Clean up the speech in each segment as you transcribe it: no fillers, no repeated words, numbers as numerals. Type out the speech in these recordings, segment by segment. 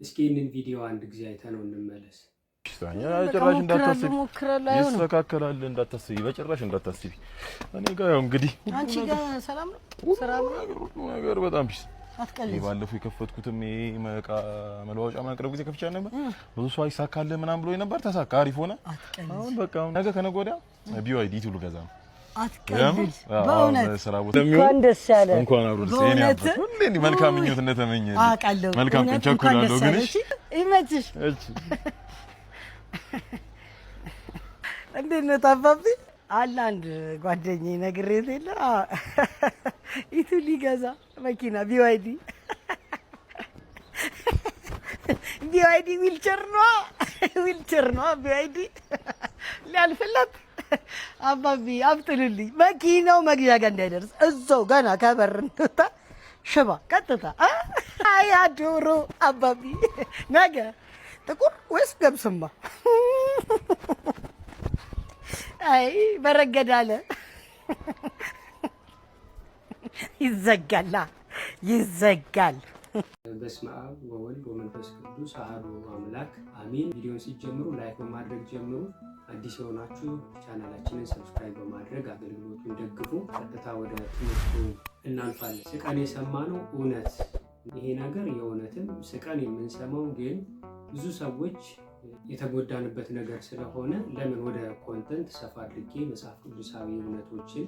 እስኪ ይህንን ቪዲዮ አንድ ጊዜ አይተነው እንመለስ። ጭራሽ እንዳታስቢ ይስተካከላል፣ እንዳታስቢ በጭራሽ እንዳታስቢ። እኔ ጋር ያው እንግዲህ አንቺ ጋር ሰላም ነው፣ ስራ ነገር በጣም ቢስ አትቀልጂ። ባለፈው የከፈትኩትም መቃ መለዋወጫ ማቅረብ ጊዜ ከፍቻ ነበር። ብዙ ሰው አይሳካልህ ምናምን ብሎኝ ነበር። ተሳካ፣ አሪፍ ሆነ። አሁን በቃ ነገ ከነገ ወዲያ BYD ቱሉ ገዛ ነው። አትቀልጂ። በእውነት ስራ ቦታ እንኳን ደስ ያለ እንኳን አብሮ ደስ ያለ ነበር። ሁሌ እንዲህ መልካም ምኞት እንደተመኘ መልካም ቀን ቸኩላለሁ። ግን እሺ ይመችሽ። እሺ እንዴት ነው ታባቢ? አለ አንድ ጓደኛዬ ነግሬት የለ ኢቱ ሊገዛ መኪና BYD ዊልቸር ነው BYD ሊያልፍለት አባቢ አብጥልልኝ መኪናው መግዣ ጋር እንዳይደርስ እዛው ገና ከበር እንውጣ ሽባ ቀጥታ አያዶሮ አባቢ ነገ ጥቁር ወይስ ገብስማ? አይ በረገዳለ ይዘጋል። በስመ አብ ወወልድ ወመንፈስ ቅዱስ አሐዱ አምላክ አሜን። ቪዲዮን ሲጀምሩ ላይክ በማድረግ ጀምሩ። አዲስ የሆናችሁ ቻናላችንን ሰብስክራይብ በማድረግ አገልግሎቱን ደግፉ። ቀጥታ ወደ ትምህርቱ እናልፋለን። ስቀን የሰማነው እውነት፣ ይሄ ነገር የእውነትም ስቀን የምንሰማው ግን ብዙ ሰዎች የተጎዳንበት ነገር ስለሆነ ለምን ወደ ኮንተንት ሰፋ አድርጌ መጽሐፍ ቅዱሳዊ እውነቶችን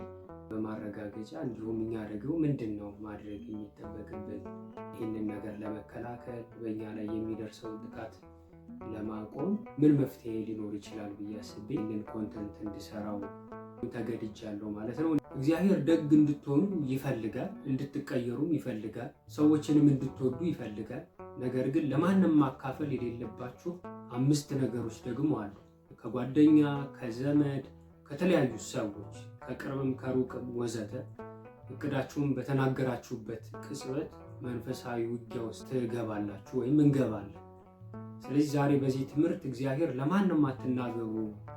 በማረጋገጫ እንዲሁም እኛ ደግሞ ምንድን ነው ማድረግ የሚጠበቅብን ይህንን ነገር ለመከላከል በእኛ ላይ የሚደርሰውን ጥቃት ለማቆም ምን መፍትሄ ሊኖር ይችላል ብዬ አስቤ ይህንን ኮንተንት እንድሰራው ተገድጃለሁ ማለት ነው። እግዚአብሔር ደግ እንድትሆኑ ይፈልጋል፣ እንድትቀየሩም ይፈልጋል፣ ሰዎችንም እንድትወዱ ይፈልጋል። ነገር ግን ለማንም ማካፈል የሌለባችሁ 5 ነገሮች ደግሞ አሉ። ከጓደኛ፣ ከዘመድ፣ ከተለያዩ ሰዎች ከቅርብም ከሩቅም ወዘተ እቅዳችሁን በተናገራችሁበት ቅጽበት መንፈሳዊ ውጊያ ውስጥ ትገባላችሁ ወይም እንገባለን። ስለዚህ ዛሬ በዚህ ትምህርት እግዚአብሔር ለማንም አትናገሩ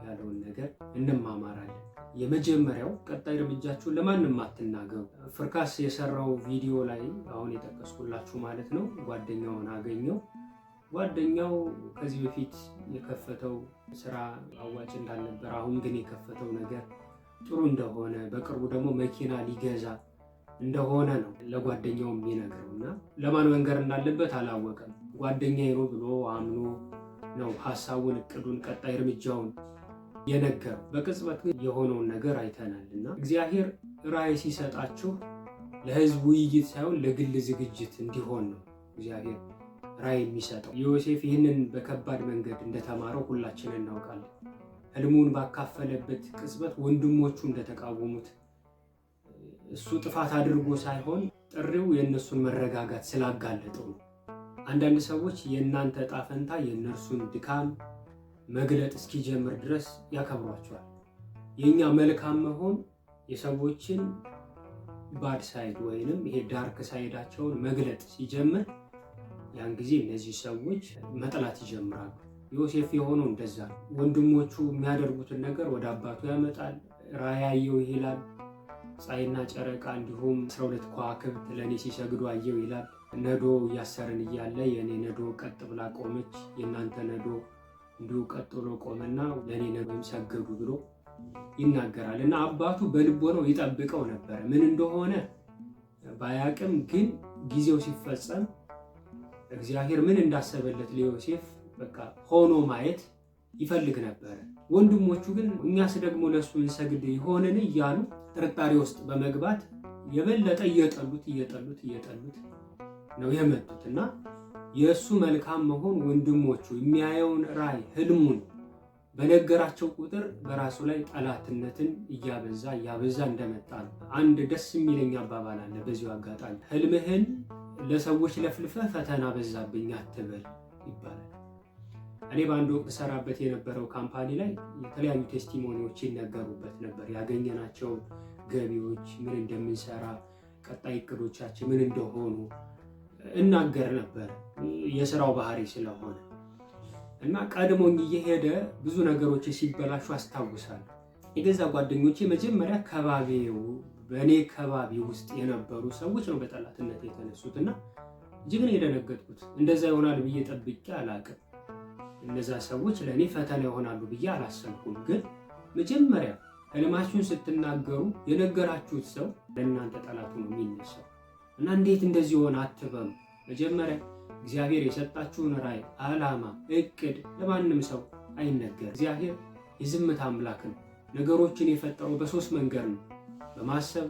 ያለውን ነገር እንማማራለን። የመጀመሪያው ቀጣይ እርምጃችሁን ለማንም አትናገሩ። ፍርካስ የሰራው ቪዲዮ ላይ አሁን የጠቀስኩላችሁ ማለት ነው። ጓደኛውን አገኘው። ጓደኛው ከዚህ በፊት የከፈተው ስራ አዋጭ እንዳልነበር፣ አሁን ግን የከፈተው ነገር ጥሩ እንደሆነ፣ በቅርቡ ደግሞ መኪና ሊገዛ እንደሆነ ነው ለጓደኛው የሚነግረው እና ለማን መንገር እንዳለበት አላወቀም። ጓደኛዬ ነው ብሎ አምኖ ነው ሀሳቡን፣ እቅዱን፣ ቀጣይ እርምጃውን የነገረው። በቅጽበት ግን የሆነውን ነገር አይተናል እና እግዚአብሔር ራዕይ ሲሰጣችሁ ለህዝብ ውይይት ሳይሆን ለግል ዝግጅት እንዲሆን ነው እግዚአብሔር ራዕይ የሚሰጠው። ዮሴፍ ይህንን በከባድ መንገድ እንደተማረው ሁላችንን እናውቃለን። ህልሙን ባካፈለበት ቅጽበት ወንድሞቹ እንደተቃወሙት እሱ ጥፋት አድርጎ ሳይሆን ጥሪው የእነሱን መረጋጋት ስላጋለጠው ነው። አንዳንድ ሰዎች የእናንተ ዕጣ ፈንታ የእነርሱን ድካም መግለጥ እስኪጀምር ድረስ ያከብሯቸዋል። የእኛ መልካም መሆን የሰዎችን ባድ ሳይድ ወይንም ይሄ ዳርክ ሳይዳቸውን መግለጥ ሲጀምር ያን ጊዜ እነዚህ ሰዎች መጥላት ይጀምራሉ። ዮሴፍ የሆነው እንደዛ ነው። ወንድሞቹ የሚያደርጉትን ነገር ወደ አባቱ ያመጣል። ራእይ አየሁ ይላል። ፀሐይና ጨረቃ እንዲሁም 12 ከዋክብት ለእኔ ሲሰግዱ አየሁ ይላል። ነዶ እያሰርን እያለ የእኔ ነዶ ቀጥ ብላ ቆመች፣ የእናንተ ነዶ እንዲሁ ቀጥ ብሎ ቆመና ለእኔ ነዶም ሰገዱ ብሎ ይናገራል። እና አባቱ በልቦናው ይጠብቀው ነበር። ምን እንደሆነ ባያቅም ግን ጊዜው ሲፈጸም እግዚአብሔር ምን እንዳሰበለት ለዮሴፍ በቃ ሆኖ ማየት ይፈልግ ነበር። ወንድሞቹ ግን እኛስ ደግሞ ለሱ እንሰግድ ይሆንን እያሉ ጥርጣሬ ውስጥ በመግባት የበለጠ እየጠሉት ነው የመጡት እና የእሱ መልካም መሆን ወንድሞቹ የሚያየውን ራዕይ ህልሙን በነገራቸው ቁጥር በራሱ ላይ ጠላትነትን እያበዛ እንደመጣ ነው። አንድ ደስ የሚለኝ አባባል አለ በዚሁ አጋጣሚ፣ ህልምህን ለሰዎች ለፍልፈህ ፈተና በዛብኝ አትበል ይባላል። እኔ በአንድ ወቅት ሰራበት የነበረው ካምፓኒ ላይ የተለያዩ ቴስቲሞኒዎች ይነገሩበት ነበር። ያገኘናቸው ገቢዎች፣ ምን እንደምንሰራ፣ ቀጣይ እቅዶቻችን ምን እንደሆኑ እናገር ነበር የስራው ባህሪ ስለሆነ እና ቀድሞኝ እየሄደ ብዙ ነገሮች ሲበላሹ አስታውሳለሁ። የገዛ ጓደኞቼ መጀመሪያ በእኔ ከባቢ ውስጥ የነበሩ ሰዎች ነው በጠላትነት የተነሱት እና እጅግ ነው የደነገጥኩት። እንደዛ ይሆናል ብዬ ጠብቄ አላቅም። እነዛ ሰዎች ለእኔ ፈተና ይሆናሉ ብዬ አላሰብኩም። ግን መጀመሪያ ህልማችሁን ስትናገሩ የነገራችሁት ሰው ለእናንተ ጠላቱ ነው የሚነሳው እና እንዴት እንደዚህ ሆነ አትበሉ። መጀመሪያ እግዚአብሔር የሰጣችሁን ራዕይ፣ ዓላማ፣ እቅድ ለማንም ሰው አይነገር። እግዚአብሔር የዝምታ አምላክ ነው። ነገሮችን የፈጠረው በሶስት መንገድ ነው፣ በማሰብ፣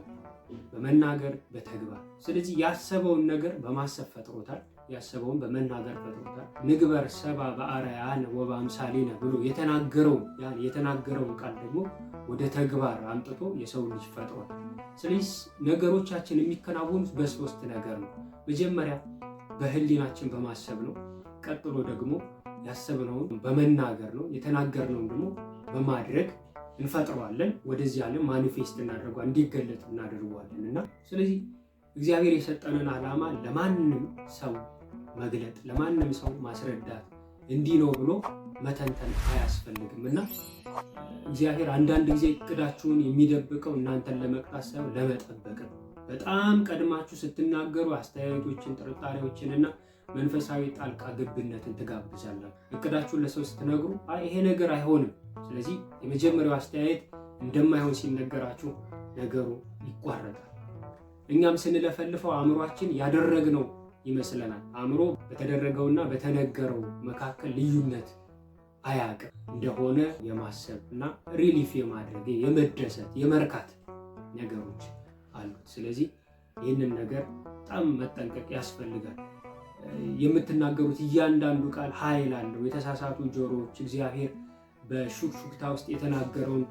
በመናገር፣ በተግባር። ስለዚህ ያሰበውን ነገር በማሰብ ፈጥሮታል፣ ያሰበውን በመናገር ፈጥሮታል። ንግበር ሰብአ በአርአያነ ወበአምሳሊነ ብሎ የተናገረውን ቃል ደግሞ ወደ ተግባር አምጥቶ የሰው ልጅ ፈጥሯል። ስለዚህ ነገሮቻችን የሚከናወኑት በሶስት ነገር ነው። መጀመሪያ በህሊናችን በማሰብ ነው። ቀጥሎ ደግሞ ያሰብነውን በመናገር ነው። የተናገርነውን ደግሞ በማድረግ እንፈጥረዋለን። ወደዚህ ዓለም ማኒፌስት እናደርገዋለን፣ እንዲገለጥ እናደርገዋለን እና ስለዚህ እግዚአብሔር የሰጠንን ዓላማ ለማንም ሰው መግለጥ፣ ለማንም ሰው ማስረዳት፣ እንዲህ ነው ብሎ መተንተን አያስፈልግም እና እግዚአብሔር አንዳንድ ጊዜ እቅዳችሁን የሚደብቀው እናንተን ለመቅጣት ሳይሆን ለመጠበቅ ነው። በጣም ቀድማችሁ ስትናገሩ አስተያየቶችን፣ ጥርጣሬዎችን እና መንፈሳዊ ጣልቃ ገብነትን ትጋብዛላችሁ። እቅዳችሁን ለሰው ስትነግሩ ይሄ ነገር አይሆንም፣ ስለዚህ የመጀመሪያው አስተያየት እንደማይሆን ሲነገራችሁ ነገሩ ይቋረጣል። እኛም ስንለፈልፈው አእምሯችን ያደረግነው ይመስለናል። አእምሮ በተደረገውና በተነገረው መካከል ልዩነት አያውቅም እንደሆነ የማሰብ እና ሪሊፍ የማድረግ የመደሰት የመርካት ነገሮች አሉት። ስለዚህ ይህንን ነገር በጣም መጠንቀቅ ያስፈልጋል። የምትናገሩት እያንዳንዱ ቃል ኃይል አለው። የተሳሳቱ ጆሮዎች እግዚአብሔር በሹክሹክታ ውስጥ የተናገረውን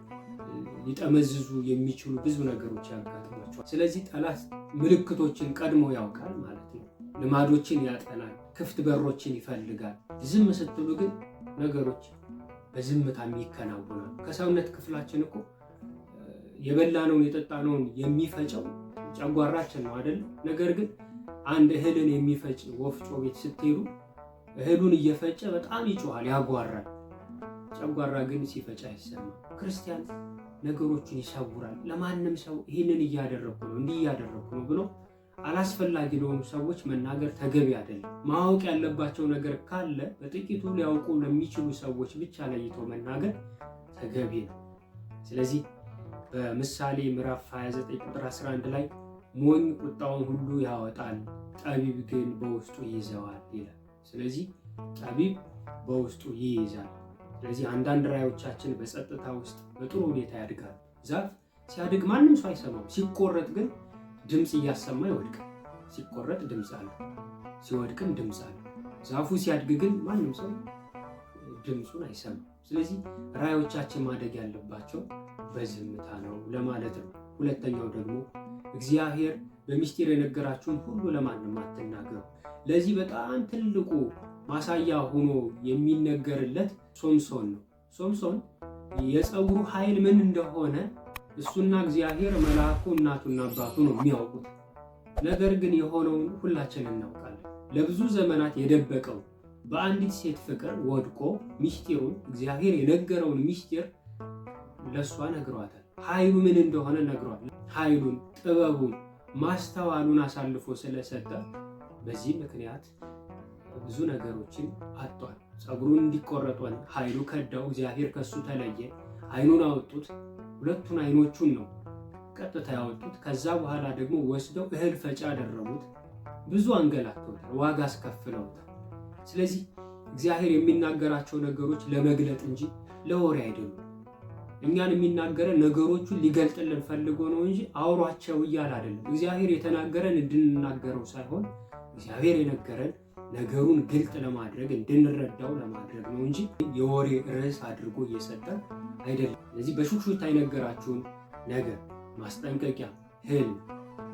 ሊጠመዝዙ የሚችሉ ብዙ ነገሮች ያጋጥሟቸዋል። ስለዚህ ጠላት ምልክቶችን ቀድሞ ያውቃል ማለት ነው። ልማዶችን ያጠናል፣ ክፍት በሮችን ይፈልጋል። ዝም ስትሉ ግን ነገሮች በዝምታ ይከናወናሉ። ከሰውነት ክፍላችን እኮ የበላነውን የጠጣነውን የሚፈጨው ጨጓራችን ነው አይደል? ነገር ግን አንድ እህልን የሚፈጭ ወፍጮ ቤት ስትሄዱ እህሉን እየፈጨ በጣም ይጮሃል፣ ያጓራል። ጨጓራ ግን ሲፈጭ አይሰማም። ክርስቲያን ነገሮችን ይሰውራል። ለማንም ሰው ይህንን እያደረኩ ነው፣ እንዲህ እያደረኩ ነው ብሎ አላስፈላጊ ለሆኑ ሰዎች መናገር ተገቢ አይደለም። ማወቅ ያለባቸው ነገር ካለ በጥቂቱ ሊያውቁ ለሚችሉ ሰዎች ብቻ ለይቶ መናገር ተገቢ ነው። ስለዚህ በምሳሌ ምዕራፍ 29 ቁጥር 11 ላይ ሞኝ ቁጣውን ሁሉ ያወጣል፣ ጠቢብ ግን በውስጡ ይይዘዋል ይላል። ስለዚህ ጠቢብ በውስጡ ይይዛል። ስለዚህ አንዳንድ ራእዮቻችን በጸጥታ ውስጥ በጥሩ ሁኔታ ያድጋል። ዛፍ ሲያድግ ማንም ሰው አይሰማም። ሲቆረጥ ግን ድምፅ እያሰማ ይወድቃል። ሲቆረጥ ድምፅ አለ፣ ሲወድቅም ድምፅ አለ። ዛፉ ሲያድግ ግን ማንም ሰው ድምፁን አይሰማም። ስለዚህ ራእዮቻችን ማደግ ያለባቸው በዝምታ ነው ለማለት ነው። ሁለተኛው ደግሞ እግዚአብሔር በሚስጢር የነገራችሁን ሁሉ ለማንም አትናገሩ። ለዚህ በጣም ትልቁ ማሳያ ሆኖ የሚነገርለት ሶምሶን ነው። ሶምሶን የፀጉሩ ኃይል ምን እንደሆነ እሱና እግዚአብሔር መልአኩ እናቱና አባቱ ነው የሚያውቁት። ነገር ግን የሆነውን ሁላችንን እናውቃለን። ለብዙ ዘመናት የደበቀው በአንዲት ሴት ፍቅር ወድቆ ሚስጢሩን እግዚአብሔር የነገረውን ሚስጢር ለእሷ ነግሯታል። ኃይሉ ምን እንደሆነ ነግሯል። ኃይሉን፣ ጥበቡን፣ ማስተዋሉን አሳልፎ ስለሰጠ በዚህ ምክንያት ብዙ ነገሮችን አጥቷል። ፀጉሩን እንዲቆረጧል፣ ኃይሉ ከዳው፣ እግዚአብሔር ከሱ ተለየ። አይኑን አወጡት። ሁለቱን አይኖቹን ነው ቀጥታ ያወጡት። ከዛ በኋላ ደግሞ ወስደው እህል ፈጫ አደረጉት። ብዙ አንገላተውታል፣ ዋጋ አስከፍለውታል። ስለዚህ እግዚአብሔር የሚናገራቸው ነገሮች ለመግለጥ እንጂ ለወሬ አይደሉም። እኛን የሚናገረን ነገሮቹን ሊገልጥልን ፈልጎ ነው እንጂ አውሯቸው እያለ አይደለም። እግዚአብሔር የተናገረን እንድንናገረው ሳይሆን እግዚአብሔር የነገረን ነገሩን ግልጥ ለማድረግ እንድንረዳው ለማድረግ ነው እንጂ የወሬ ርዕስ አድርጎ እየሰጠን አይደለም። ስለዚህ በሹክሹክታ የነገራችሁን ነገር ማስጠንቀቂያ፣ ህልም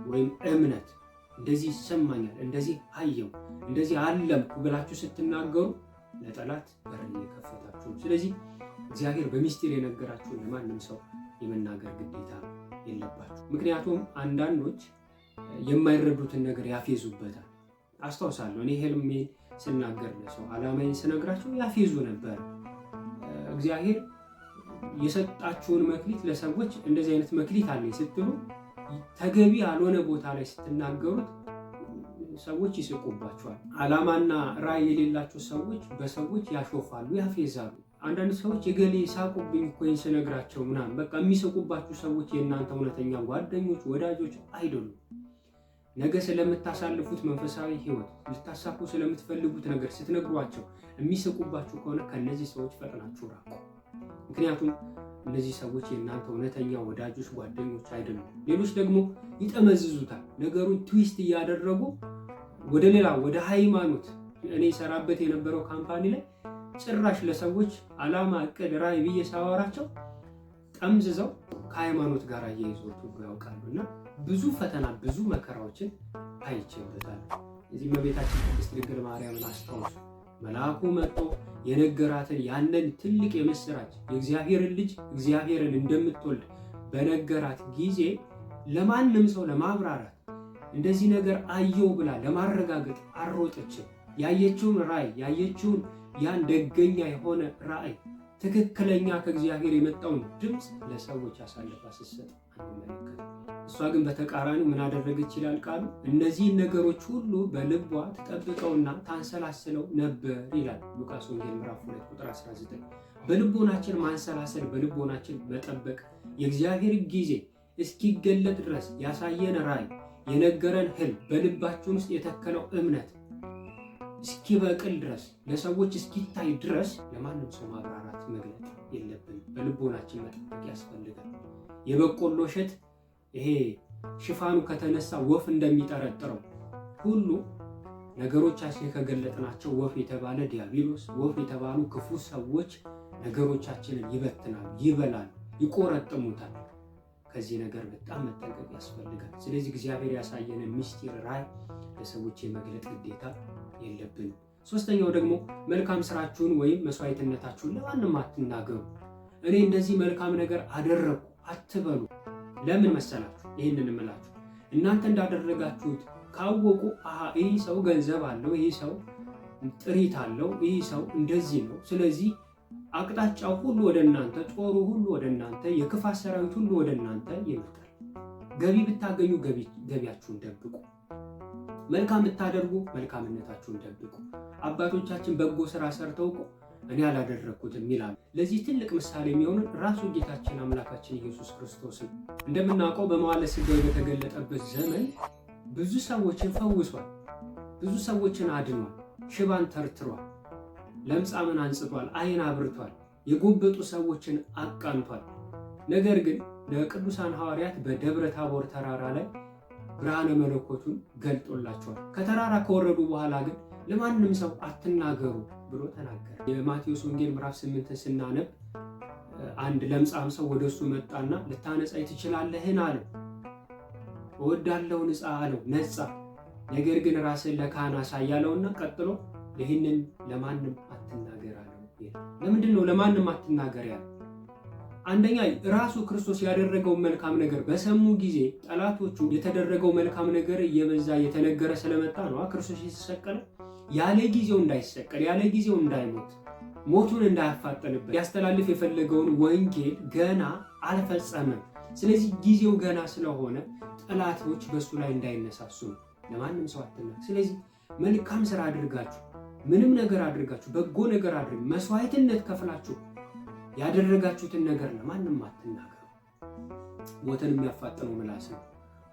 ወይም እምነት፣ እንደዚህ ይሰማኛል፣ እንደዚህ አየው፣ እንደዚህ አለምኩ ብላችሁ ስትናገሩ ለጠላት በር እየከፈታችሁ ነው። ስለዚህ እግዚአብሔር በሚስጢር የነገራችሁን ለማንም ሰው የመናገር ግዴታ የለባችሁ። ምክንያቱም አንዳንዶች የማይረዱትን ነገር ያፌዙበታል። አስታውሳለሁ እኔ ህልሜን ስናገር ለሰው ዓላማዬን ስነግራቸው ያፌዙ ነበር። እግዚአብሔር የሰጣችሁን መክሊት ለሰዎች እንደዚህ አይነት መክሊት አለኝ ስትሉ ተገቢ ያልሆነ ቦታ ላይ ስትናገሩት ሰዎች ይስቁባቸዋል። ዓላማና ራዕይ የሌላቸው ሰዎች በሰዎች ያሾፋሉ፣ ያፌዛሉ። አንዳንድ ሰዎች የገሌ ሳቁብኝ እኮ ስነግራቸው ምናምን በቃ የሚስቁባችሁ ሰዎች የእናንተ እውነተኛ ጓደኞች፣ ወዳጆች አይደሉም። ነገ ስለምታሳልፉት መንፈሳዊ ህይወት ልታሳኩ ስለምትፈልጉት ነገር ስትነግሯቸው የሚስቁባችሁ ከሆነ ከነዚህ ሰዎች ፈጥናችሁ ራቁ። ምክንያቱም እነዚህ ሰዎች የእናንተ እውነተኛ ወዳጆች፣ ጓደኞች አይደሉም። ሌሎች ደግሞ ይጠመዝዙታል። ነገሩን ትዊስት እያደረጉ ወደ ሌላ ወደ ሃይማኖት እኔ ሰራበት የነበረው ካምፓኒ ላይ ጭራሽ ለሰዎች ዓላማ፣ እቅድ፣ ራዕይ ብዬ ሳወራቸው ጠምዝዘው ከሃይማኖት ጋር እያይዘውት ያውቃሉና ብዙ ፈተና ብዙ መከራዎችን አይቼበታለሁ። እዚህ እመቤታችን ቅድስት ድንግል ማርያምን አስታውሱ። መልአኩ መጥቶ የነገራትን ያንን ትልቅ የምስራች የእግዚአብሔርን ልጅ እግዚአብሔርን እንደምትወልድ በነገራት ጊዜ ለማንም ሰው ለማብራራት እንደዚህ ነገር አየው ብላ ለማረጋገጥ አልሮጠችም። ያየችውን ራዕይ ያየችውን ያን ደገኛ የሆነ ራዕይ ትክክለኛ ከእግዚአብሔር የመጣውን ድምፅ ለሰዎች አሳልፋ ስትሰጥ አንመለከትም። እሷ ግን በተቃራኒው ምን አደረገች ይላል ቃሉ? እነዚህን ነገሮች ሁሉ በልቧ ትጠብቀውና ታንሰላስለው ነበር ይላል ሉቃስ ወንጌል ምዕራፍ 2 ቁጥር 19። በልቦናችን ማንሰላሰል፣ በልቦናችን መጠበቅ የእግዚአብሔር ጊዜ እስኪገለጥ ድረስ ያሳየን ራዕይ፣ የነገረን ህልም፣ በልባችን ውስጥ የተከለው እምነት እስኪበቅል ድረስ ለሰዎች እስኪታይ ድረስ ለማንም ሰው ማብራራት መግለጥ የለብንም። በልቦናችን መጠበቅ ያስፈልጋል። የበቆሎ እሸት ይሄ ሽፋኑ ከተነሳ ወፍ እንደሚጠረጥረው ሁሉ ነገሮቻችን ከገለጥናቸው ወፍ የተባለ ዲያብሎስ፣ ወፍ የተባሉ ክፉ ሰዎች ነገሮቻችንን ይበትናሉ፣ ይበላሉ፣ ይቆረጥሙታል። ከዚህ ነገር በጣም መጠንቀቅ ያስፈልጋል። ስለዚህ እግዚአብሔር ያሳየንን ምስጢር ራዕይ ለሰዎች የመግለጥ ግዴታ የለብንም። ሶስተኛው ደግሞ መልካም ስራችሁን ወይም መስዋዕትነታችሁን ለማንም አትናገሩ። እኔ እንደዚህ መልካም ነገር አደረግኩ አትበሉ። ለምን መሰላችሁ? ይህንን እምላችሁ እናንተ እንዳደረጋችሁት ካወቁ ይህ ሰው ገንዘብ አለው፣ ይህ ሰው ጥሪት አለው፣ ይህ ሰው እንደዚህ ነው፣ ስለዚህ አቅጣጫው ሁሉ ወደ እናንተ፣ ጦሩ ሁሉ ወደ እናንተ፣ የክፋት ሰራዊት ሁሉ ወደ እናንተ ይመጣል። ገቢ ብታገኙ ገቢያችሁን ደብቁ። መልካም ብታደርጉ መልካምነታችሁን ደብቁ። አባቶቻችን በጎ ስራ ሰርተው እኮ እኔ አላደረግኩትም ይላሉ። ለዚህ ትልቅ ምሳሌ የሚሆነው ራሱ ጌታችን አምላካችን ኢየሱስ ክርስቶስን እንደምናውቀው በመዋዕለ ሥጋዌ በተገለጠበት ዘመን ብዙ ሰዎችን ፈውሷል፣ ብዙ ሰዎችን አድኗል፣ ሽባን ተርትሯል፣ ለምጻምን አንጽቷል፣ ዓይን አብርቷል፣ የጎበጡ ሰዎችን አቃንቷል። ነገር ግን ለቅዱሳን ሐዋርያት በደብረ ታቦር ተራራ ላይ ብርሃነ መለኮቱን ገልጦላቸዋል። ከተራራ ከወረዱ በኋላ ግን ለማንም ሰው አትናገሩ ብሎ ተናገረ። የማቴዎስ ወንጌል ምዕራፍ 8 ስናነብ አንድ ለምጻም ሰው ወደሱ መጣና ልታነጻኝ ትችላለህን አለው። እወዳለሁ ንጻ አለው። ነጻ። ነገር ግን ራስን ለካህን አሳይ አለውና ቀጥሎ ይህንን ለማንም አትናገር አለው። ለምንድን ነው ለማንም አትናገር ያለው? አንደኛ ራሱ ክርስቶስ ያደረገው መልካም ነገር በሰሙ ጊዜ ጠላቶቹ የተደረገው መልካም ነገር እየበዛ የተነገረ ስለመጣ ነው። ክርስቶስ የተሰቀለ ያለ ጊዜው እንዳይሰቀል፣ ያለ ጊዜው እንዳይሞት፣ ሞቱን እንዳያፋጠንበት ያስተላልፍ የፈለገውን ወንጌል ገና አልፈጸመም። ስለዚህ ጊዜው ገና ስለሆነ ጠላቶች በሱ ላይ እንዳይነሳሱ ነው። ለማንም ሰው አትናገሩ። ስለዚህ መልካም ስራ አድርጋችሁ፣ ምንም ነገር አድርጋችሁ፣ በጎ ነገር አድርጉ፣ መስዋዕትነት ከፍላችሁ ያደረጋችሁትን ነገር ለማንም አትናገሩ። ሞትን የሚያፋጥነው ምላስ ነው።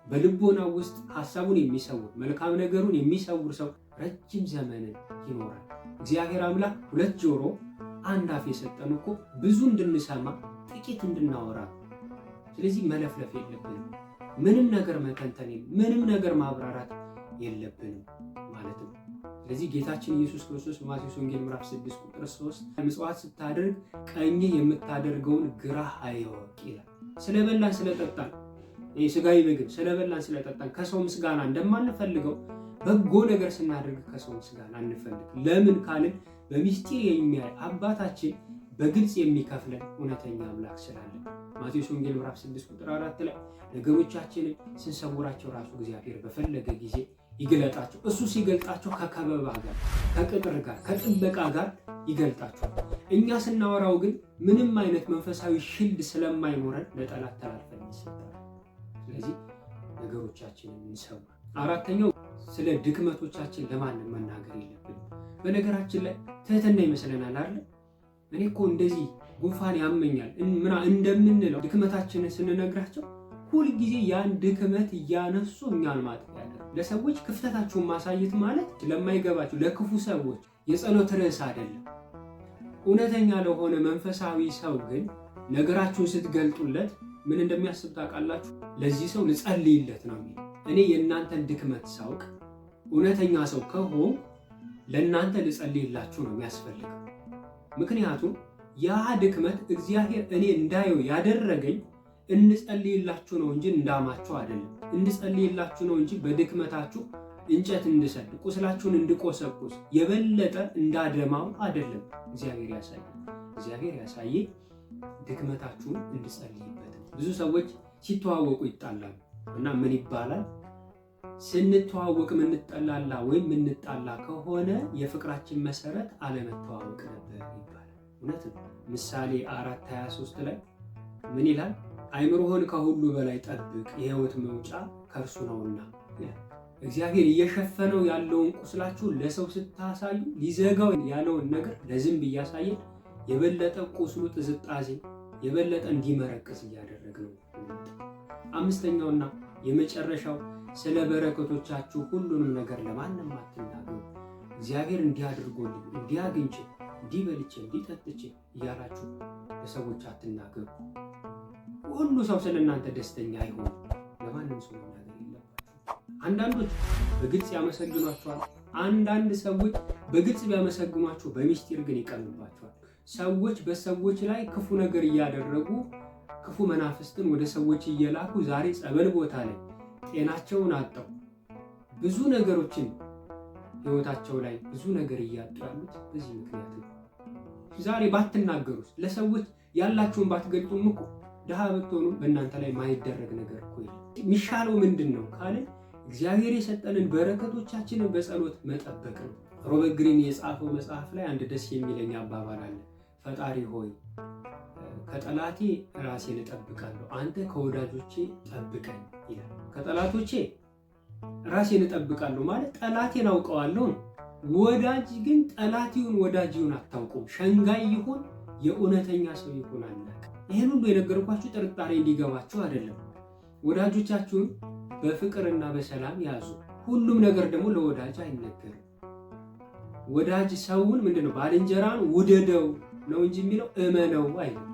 በልቦና ውስጥ ሐሳቡን የሚሰውር መልካም ነገሩን የሚሰውር ሰው ረጅም ዘመንን ይኖራል። እግዚአብሔር አምላክ 2 ጆሮ 1 አፍ የሰጠን እኮ ብዙ እንድንሰማ ጥቂት እንድናወራ። ስለዚህ መለፍለፍ የለብንም። ምንም ነገር መተንተን፣ ምንም ነገር ማብራራት የለብንም ማለት ነው። ስለዚህ ጌታችን ኢየሱስ ክርስቶስ በማቴዎስ ወንጌል ምዕራፍ 6 ቁጥር 3 ምጽዋት ስታደርግ ቀኝህ የምታደርገውን ግራህ አይወቅ ይላል። ስለበላን ስለጠጣን፣ ስጋዊ ምግብ ስለበላን ስለጠጣን ከሰው ምስጋና እንደማንፈልገው በጎ ነገር ስናደርግ ከሰው ምስጋና አንፈልግ። ለምን ካልን በሚስጢር የሚያይ አባታችን በግልጽ የሚከፍለን እውነተኛ አምላክ ስላለ። ማቴዎስ ወንጌል ምዕራፍ 6 ቁጥር 4 ላይ ነገሮቻችንን ስንሰውራቸው ራሱ እግዚአብሔር በፈለገ ጊዜ ይገለጣቸው። እሱ ሲገልጣቸው ከከበባ ጋር፣ ከቅጥር ጋር፣ ከጥበቃ ጋር ይገልጣቸዋል። እኛ ስናወራው ግን ምንም አይነት መንፈሳዊ ሽልድ ስለማይኖረን ለጠላት ተላልፈን ይሰጣል። ስለዚህ ነገሮቻችንን እንሰውር። 4ኛው ስለ ድክመቶቻችን ለማንም መናገር የለብንም። በነገራችን ላይ ትህትና ይመስለናል አይደል? እኔ እኮ እንደዚህ ጉንፋን ያመኛል እንደምንለው ድክመታችንን ስንነግራቸው ሁልጊዜ ያን ድክመት እያነሱ እኛን ማጥፋት ያለ ለሰዎች ክፍተታችሁን ማሳየት ማለት ለማይገባቸው ለክፉ ሰዎች የጸሎት ርዕስ አይደለም። እውነተኛ ለሆነ መንፈሳዊ ሰው ግን ነገራችሁን ስትገልጡለት ምን እንደሚያስብ ታውቃላችሁ? ለዚህ ሰው ልጸልይለት ነው የሚለው። እኔ የእናንተን ድክመት ሳውቅ እውነተኛ ሰው ከሆንኩ ለእናንተ ልጸልይላችሁ ነው የሚያስፈልገው። ምክንያቱም ያ ድክመት እግዚአብሔር እኔ እንዳየው ያደረገኝ እንጸልይላችሁ ነው እንጂ እንዳማችሁ አይደለም። እንጸልይላችሁ ነው እንጂ በድክመታችሁ እንጨት እንድሰድ ቁስላችሁን እንድቆሰቁስ የበለጠ እንዳደማው አይደለም። እግዚአብሔር ያሳየ ድክመታችሁን እንድጸልይበት። ብዙ ሰዎች ሲተዋወቁ ይጣላሉ እና ምን ይባላል? ስንተዋወቅ ምንጠላላ ወይም ምንጣላ ከሆነ የፍቅራችን መሰረት አለመተዋወቅ ነበር ይባላል። እውነት ነው። ምሳሌ 4:23 ላይ ምን ይላል? አይምሮህን ከሁሉ በላይ ጠብቅ፣ የሕይወት መውጫ ከእርሱ ነውና። እግዚአብሔር እየሸፈነው ያለውን ቁስላችሁን ለሰው ስታሳዩ ሊዘጋው ያለውን ነገር ለዝንብ እያሳየ የበለጠ ቁስሉ ጥዝጣዜ የበለጠ እንዲመረቅስ እያደረግነው። አምስተኛውና የመጨረሻው ስለ በረከቶቻችሁ ሁሉንም ነገር ለማንም አትናገሩ። እግዚአብሔር እንዲያድርጎልኝ፣ እንዲያግኝቼ፣ እንዲበልቼ፣ እንዲጠጥቼ እያላችሁ ለሰዎች አትናገሩ። ሁሉ ሰው ስለ እናንተ ደስተኛ አይሆንም። ለማንም ሰው መናገር የለባችሁ። አንዳንዶች በግልጽ ያመሰግኗችኋል። አንዳንድ ሰዎች በግልጽ ቢያመሰግኗችሁ በሚስጢር ግን ይቀኑባችኋል። ሰዎች በሰዎች ላይ ክፉ ነገር እያደረጉ ክፉ መናፍስትን ወደ ሰዎች እየላኩ ዛሬ ጸበል ቦታ ላይ ጤናቸውን አጣው ብዙ ነገሮችን ህይወታቸው ላይ ብዙ ነገር እያጡ ያሉት በዚህ ምክንያት ነው። ዛሬ ባትናገሩስ ለሰዎች ያላችሁን ባትገልጡም እኮ ድሃ ብትሆኑ በእናንተ ላይ ማይደረግ ነገር እኮ የለም። የሚሻለው ምንድን ነው ካለ እግዚአብሔር የሰጠንን በረከቶቻችንን በጸሎት መጠበቅ ነው። ሮበርት ግሪን የጻፈው መጽሐፍ ላይ አንድ ደስ የሚለኝ አባባል አለ። ፈጣሪ ሆይ ከጠላቴ ራሴን እጠብቃለሁ፣ አንተ ከወዳጆቼ ጠብቀኝ ይላል። ከጠላቶቼ ራሴን እጠብቃለሁ ማለት ጠላቴን አውቀዋለሁ። ወዳጅ ግን ጠላት ይሁን ወዳጅ ይሁን አታውቁም። ሸንጋይ ይሁን የእውነተኛ ሰው ይሁን አናውቅም። ይህን ሁሉ የነገርኳችሁ ጥርጣሬ እንዲገባችሁ አይደለም። ወዳጆቻችሁን በፍቅርና በሰላም ያዙ። ሁሉም ነገር ደግሞ ለወዳጅ አይነገርም። ወዳጅ ሰውን ምንድነው ባልንጀራን ውደደው ነው እንጂ የሚለው እመነው አይደለም።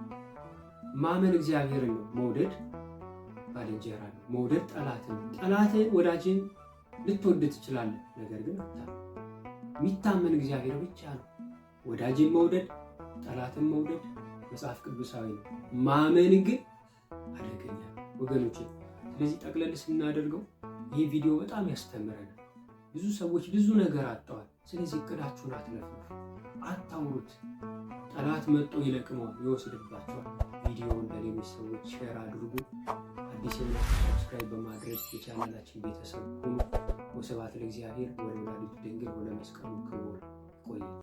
ማመን እግዚአብሔርን ነው። መውደድ ባልንጀራ ነው። መውደድ ጠላትን ነው። ጠላትን ወዳጅን ልትወድ ትችላለህ፣ ነገር ግን የሚታመን እግዚአብሔር ብቻ ነው። ወዳጅን መውደድ ጠላትን መውደድ መጽሐፍ ቅዱሳዊ ነው። ማመን ግን አደገኛ ወገኖች። ስለዚህ ጠቅለል ስናደርገው ይህ ቪዲዮ በጣም ያስተምረናል። ብዙ ሰዎች ብዙ ነገር አጥተዋል። ስለዚህ እቅዳችሁን አትለፉ፣ አታውሩት። ጠላት መጥቶ ይለቅመዋል፣ ይወስድባቸዋል። ቪዲዮውን ለሌሎች ሰዎች ሼር አድርጉ። አዲስ የሆናችሁ ሰብስክራይብ በማድረግ የቻናላችን ቤተሰብ ሁኑ። ወስብሐት ለእግዚአብሔር ወለወላዲቱ ድንግል ወለመስቀሉ ክቡር። ቆዩ።